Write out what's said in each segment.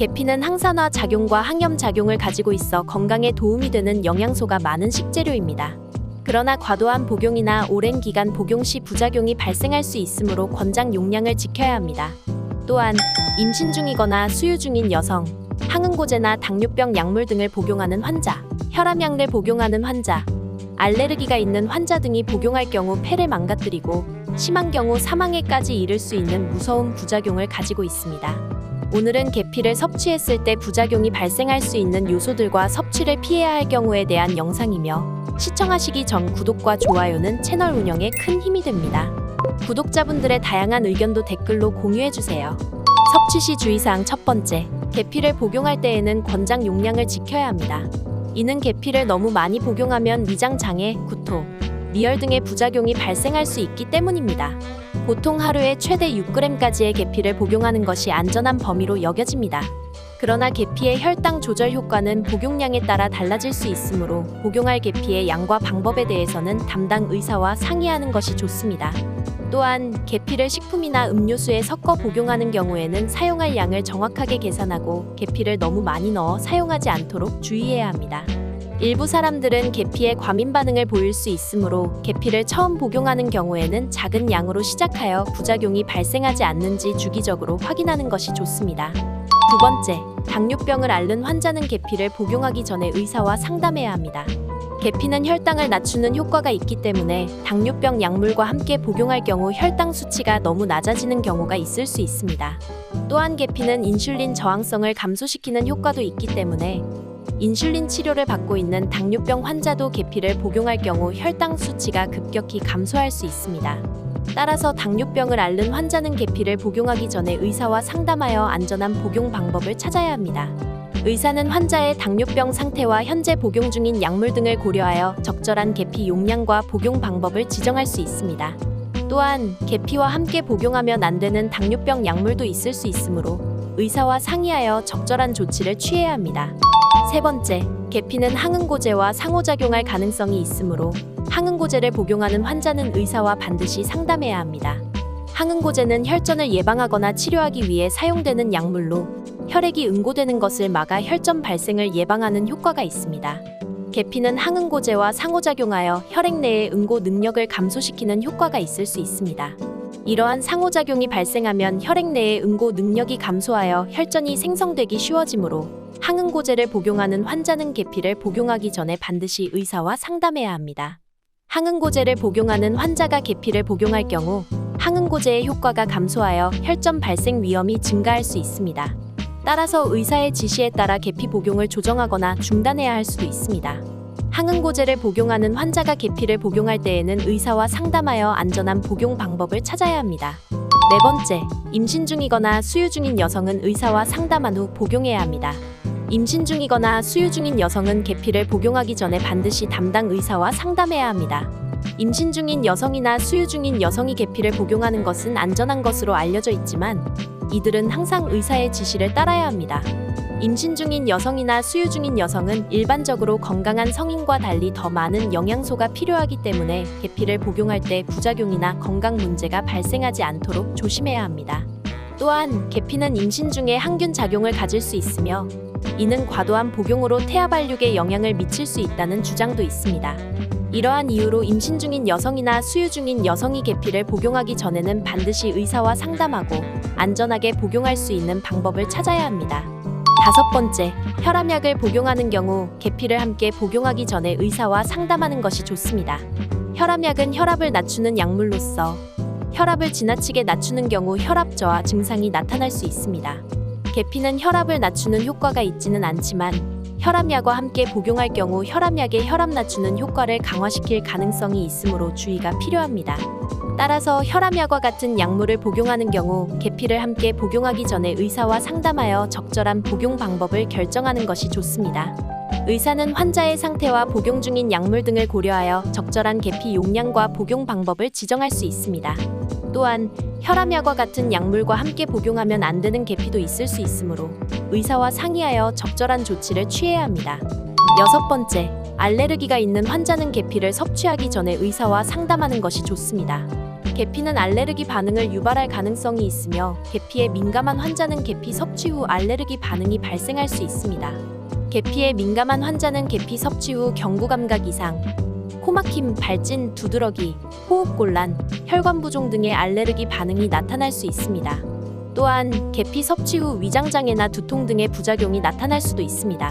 계피는 항산화 작용과 항염 작용을 가지고 있어 건강에 도움이 되는 영양소가 많은 식재료입니다. 그러나 과도한 복용이나 오랜 기간 복용 시 부작용이 발생할 수 있으므로 권장 용량을 지켜야 합니다. 또한 임신 중이거나 수유 중인 여성, 항응고제나 당뇨병 약물 등을 복용하는 환자, 혈압약을 복용하는 환자, 알레르기가 있는 환자 등이 복용할 경우 폐를 망가뜨리고 심한 경우 사망에까지 이를 수 있는 무서운 부작용을 가지고 있습니다. 오늘은 계피를 섭취했을 때 부작용이 발생할 수 있는 요소들과 섭취를 피해야 할 경우에 대한 영상이며, 시청하시기 전 구독과 좋아요는 채널 운영에 큰 힘이 됩니다. 구독자분들의 다양한 의견도 댓글로 공유해주세요. 섭취 시 주의사항 첫 번째, 계피를 복용할 때에는 권장 용량을 지켜야 합니다. 이는 계피를 너무 많이 복용하면 위장 장애, 구토, 리열 등의 부작용이 발생할 수 있기 때문입니다. 보통 하루에 최대 6g까지의 계피를 복용하는 것이 안전한 범위로 여겨집니다. 그러나 계피의 혈당 조절 효과는 복용량에 따라 달라질 수 있으므로 복용할 계피의 양과 방법에 대해서는 담당 의사와 상의하는 것이 좋습니다. 또한 계피를 식품이나 음료수에 섞어 복용하는 경우에는 사용할 양을 정확하게 계산하고 계피를 너무 많이 넣어 사용하지 않도록 주의해야 합니다. 일부 사람들은 계피에 과민 반응을 보일 수 있으므로 계피를 처음 복용하는 경우에는 작은 양으로 시작하여 부작용이 발생하지 않는지 주기적으로 확인하는 것이 좋습니다. 두 번째, 당뇨병을 앓는 환자는 계피를 복용하기 전에 의사와 상담해야 합니다. 계피는 혈당을 낮추는 효과가 있기 때문에 당뇨병 약물과 함께 복용할 경우 혈당 수치가 너무 낮아지는 경우가 있을 수 있습니다. 또한 계피는 인슐린 저항성을 감소시키는 효과도 있기 때문에 인슐린 치료를 받고 있는 당뇨병 환자도 계피를 복용할 경우 혈당 수치가 급격히 감소할 수 있습니다. 따라서 당뇨병을 앓는 환자는 계피를 복용하기 전에 의사와 상담하여 안전한 복용 방법을 찾아야 합니다. 의사는 환자의 당뇨병 상태와 현재 복용 중인 약물 등을 고려하여 적절한 계피 용량과 복용 방법을 지정할 수 있습니다. 또한 계피와 함께 복용하면 안 되는 당뇨병 약물도 있을 수 있으므로 의사와 상의하여 적절한 조치를 취해야 합니다. 세 번째, 계피는 항응고제와 상호작용할 가능성이 있으므로 항응고제를 복용하는 환자는 의사와 반드시 상담해야 합니다. 항응고제는 혈전을 예방하거나 치료하기 위해 사용되는 약물로 혈액이 응고되는 것을 막아 혈전 발생을 예방하는 효과가 있습니다. 계피는 항응고제와 상호작용하여 혈액 내의 응고 능력을 감소시키는 효과가 있을 수 있습니다. 이러한 상호작용이 발생하면 혈액 내의 응고 능력이 감소하여 혈전이 생성되기 쉬워지므로 항응고제를 복용하는 환자는 계피를 복용하기 전에 반드시 의사와 상담해야 합니다. 항응고제를 복용하는 환자가 계피를 복용할 경우 항응고제의 효과가 감소하여 혈전 발생 위험이 증가할 수 있습니다. 따라서 의사의 지시에 따라 계피 복용을 조정하거나 중단해야 할 수도 있습니다. 항응고제를 복용하는 환자가 계피를 복용할 때에는 의사와 상담하여 안전한 복용 방법을 찾아야 합니다. 네 번째, 임신 중이거나 수유 중인 여성은 의사와 상담한 후 복용해야 합니다. 임신 중이거나 수유 중인 여성은 계피를 복용하기 전에 반드시 담당 의사와 상담해야 합니다. 임신 중인 여성이나 수유 중인 여성이 계피를 복용하는 것은 안전한 것으로 알려져 있지만 이들은 항상 의사의 지시를 따라야 합니다. 임신 중인 여성이나 수유 중인 여성은 일반적으로 건강한 성인과 달리 더 많은 영양소가 필요하기 때문에 계피를 복용할 때 부작용이나 건강 문제가 발생하지 않도록 조심해야 합니다. 또한 계피는 임신 중에 항균 작용을 가질 수 있으며 이는 과도한 복용으로 태아 발육에 영향을 미칠 수 있다는 주장도 있습니다. 이러한 이유로 임신 중인 여성이나 수유 중인 여성이 계피를 복용하기 전에는 반드시 의사와 상담하고 안전하게 복용할 수 있는 방법을 찾아야 합니다. 다섯 번째, 혈압약을 복용하는 경우 계피를 함께 복용하기 전에 의사와 상담하는 것이 좋습니다. 혈압약은 혈압을 낮추는 약물로서 혈압을 지나치게 낮추는 경우 혈압 저하 증상이 나타날 수 있습니다. 계피는 혈압을 낮추는 효과가 있지는 않지만 혈압약과 함께 복용할 경우 혈압약의 혈압 낮추는 효과를 강화시킬 가능성이 있으므로 주의가 필요합니다. 따라서 혈압약과 같은 약물을 복용하는 경우 계피를 함께 복용하기 전에 의사와 상담하여 적절한 복용 방법을 결정하는 것이 좋습니다. 의사는 환자의 상태와 복용 중인 약물 등을 고려하여 적절한 계피 용량과 복용 방법을 지정할 수 있습니다. 또한 혈압약과 같은 약물과 함께 복용하면 안 되는 계피도 있을 수 있으므로 의사와 상의하여 적절한 조치를 취해야 합니다. 여섯 번째, 알레르기가 있는 환자는 계피를 섭취하기 전에 의사와 상담하는 것이 좋습니다. 계피는 알레르기 반응을 유발할 가능성이 있으며 계피에 민감한 환자는 계피 섭취 후 알레르기 반응이 발생할 수 있습니다. 계피에 민감한 환자는 계피 섭취 후 경구 감각 이상, 코막힘, 발진, 두드러기, 호흡곤란, 혈관부종 등의 알레르기 반응이 나타날 수 있습니다. 또한 계피 섭취 후 위장장애나 두통 등의 부작용이 나타날 수도 있습니다.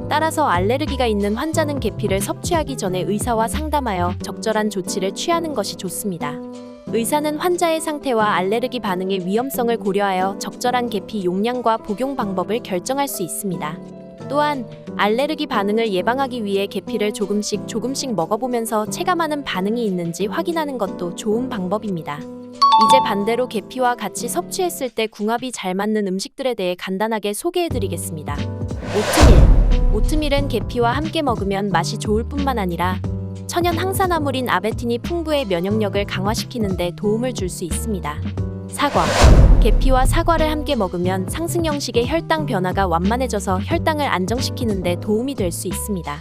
따라서 알레르기가 있는 환자는 계피를 섭취하기 전에 의사와 상담하여 적절한 조치를 취하는 것이 좋습니다. 의사는 환자의 상태와 알레르기 반응의 위험성을 고려하여 적절한 계피 용량과 복용 방법을 결정할 수 있습니다. 또한 알레르기 반응을 예방하기 위해 계피를 조금씩 먹어보면서 체감하는 반응이 있는지 확인하는 것도 좋은 방법입니다. 이제 반대로 계피와 같이 섭취했을 때 궁합이 잘 맞는 음식들에 대해 간단하게 소개해드리겠습니다. 오트밀은 계피와 함께 먹으면 맛이 좋을 뿐만 아니라 천연 항산화물인 아베틴이 풍부해 면역력을 강화시키는 데 도움을 줄 수 있습니다. 사과. 계피와 사과를 함께 먹으면 상승 형식의 혈당 변화가 완만해져서 혈당을 안정시키는 데 도움이 될 수 있습니다.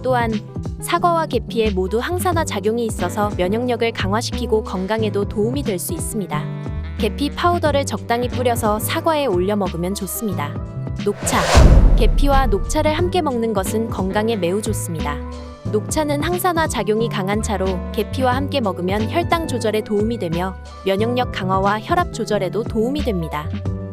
또한 사과와 계피에 모두 항산화 작용이 있어서 면역력을 강화시키고 건강에도 도움이 될 수 있습니다. 계피 파우더를 적당히 뿌려서 사과에 올려 먹으면 좋습니다. 녹차. 계피와 녹차를 함께 먹는 것은 건강에 매우 좋습니다. 녹차는 항산화 작용이 강한 차로 계피와 함께 먹으면 혈당 조절에 도움이 되며 면역력 강화와 혈압 조절에도 도움이 됩니다.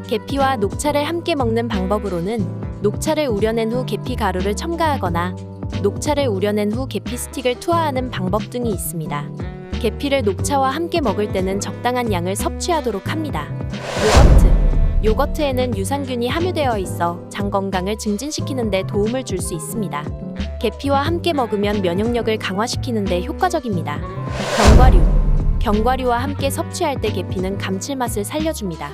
계피와 녹차를 함께 먹는 방법으로는 녹차를 우려낸 후 계피 가루를 첨가하거나 녹차를 우려낸 후 계피 스틱을 투하하는 방법 등이 있습니다. 계피를 녹차와 함께 먹을 때는 적당한 양을 섭취하도록 합니다. 요거트에는 유산균이 함유되어 있어 장 건강을 증진시키는 데 도움을 줄 수 있습니다. 계피와 함께 먹으면 면역력을 강화시키는 데 효과적입니다. 견과류와 함께 섭취할 때 계피는 감칠맛을 살려줍니다.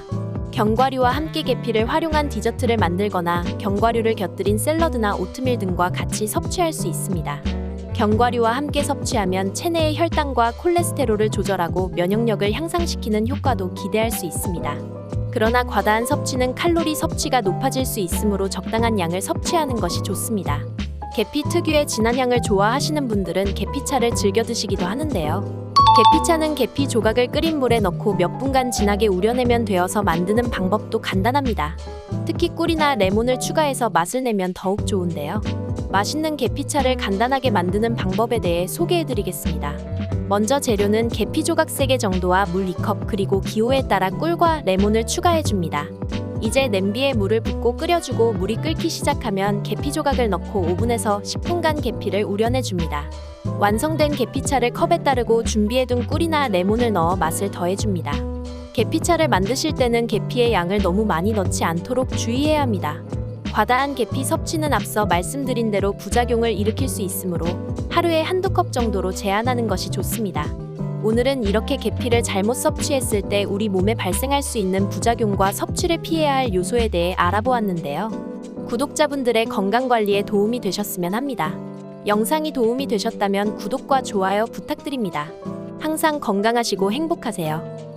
견과류와 함께 계피를 활용한 디저트를 만들거나 견과류를 곁들인 샐러드나 오트밀 등과 같이 섭취할 수 있습니다. 견과류와 함께 섭취하면 체내의 혈당과 콜레스테롤을 조절하고 면역력을 향상시키는 효과도 기대할 수 있습니다. 그러나 과다한 섭취는 칼로리 섭취가 높아질 수 있으므로 적당한 양을 섭취하는 것이 좋습니다. 계피 특유의 진한 향을 좋아하시는 분들은 계피차를 즐겨 드시기도 하는데요. 계피차는 계피 조각을 끓인 물에 넣고 몇 분간 진하게 우려내면 되어서 만드는 방법도 간단합니다. 특히 꿀이나 레몬을 추가해서 맛을 내면 더욱 좋은데요. 맛있는 계피차를 간단하게 만드는 방법에 대해 소개해드리겠습니다. 먼저 재료는 계피 조각 3개 정도와 물 2컵 그리고 기호에 따라 꿀과 레몬을 추가해줍니다. 이제 냄비에 물을 붓고 끓여주고 물이 끓기 시작하면 계피 조각을 넣고 오븐에서 10분간 계피를 우려내줍니다. 완성된 계피차를 컵에 따르고 준비해둔 꿀이나 레몬을 넣어 맛을 더해줍니다. 계피차를 만드실 때는 계피의 양을 너무 많이 넣지 않도록 주의해야 합니다. 과다한 계피 섭취는 앞서 말씀드린 대로 부작용을 일으킬 수 있으므로 하루에 한두 컵 정도로 제한하는 것이 좋습니다. 오늘은 이렇게 계피를 잘못 섭취했을 때 우리 몸에 발생할 수 있는 부작용과 섭취를 피해야 할 요소에 대해 알아보았는데요. 구독자분들의 건강관리에 도움이 되셨으면 합니다. 영상이 도움이 되셨다면 구독과 좋아요 부탁드립니다. 항상 건강하시고 행복하세요.